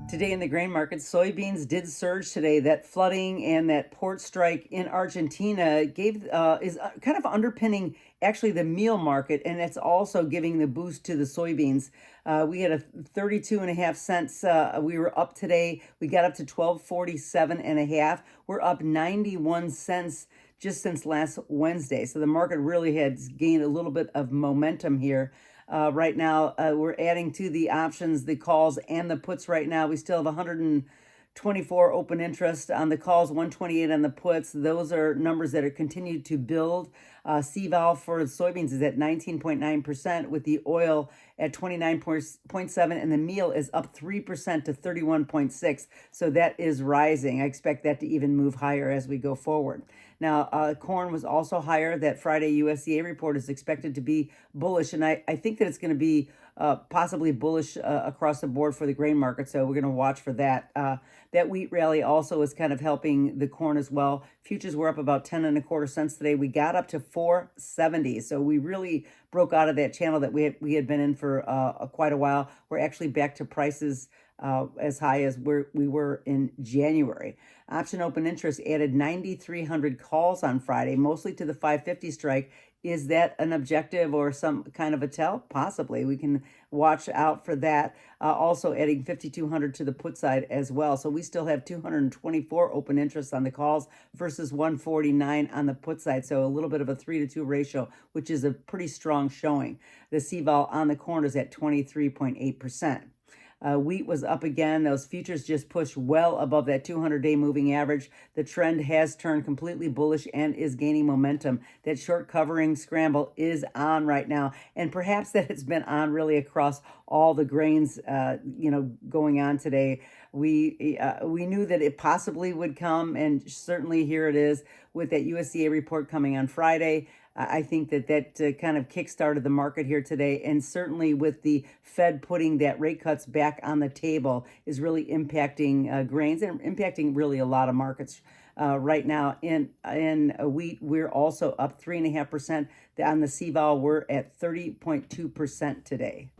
Today in the grain market, soybeans did surge today. That flooding and that port strike in Argentina is kind of underpinning actually the meal market, and it's also giving the boost to the soybeans. We had a 32.5 cents. We were up today. We got up to 12.47 and a half. We're up 91 cents just since last Wednesday. So the market really has gained a little bit of momentum here. Right now, we're adding to the options, the calls, and the puts right now. We still have 124 open interest on the calls, 128 on the puts. Those are numbers that are continued to build. CVAL for soybeans is at 19.9%, with the oil at 29.7, and the meal is up 3% to 31.6. So that is rising. I expect that to even move higher as we go forward. Now, corn was also higher. That Friday USDA report is expected to be bullish, and I think that it's going to be possibly bullish across the board for the grain market. So we're going to watch for that. That wheat rally also is kind of helping the corn as well. Futures were up about 10.25 cents today. We got up to 470. So we really broke out of that channel that we had been in for quite a while. We're actually back to prices as high as we were in January. Option open interest added 9,300 calls on Friday, mostly to the 550 strike. Is that an objective or some kind of a tell? Possibly. We can watch out for that. Also adding 5,200 to the put side as well. So we still have 224 open interest on the calls versus 149 on the put side. So a little bit of a 3-to-2 ratio, which is a pretty strong showing. The CVAL on the corn is at 23.8%. Wheat was up again. Those futures just pushed well above that 200-day moving average. The trend has turned completely bullish and is gaining momentum. That short covering scramble is on right now, and perhaps that it's been on really across all the grains, going on today. We knew that it possibly would come, and certainly here it is with that USDA report coming on Friday. I think that kind of kickstarted the market here today, and certainly with the Fed putting that rate cuts back on the table is really impacting grains and impacting really a lot of markets right now. In wheat, we're also up 3.5%. On the CVAL, we're at 30.2% today.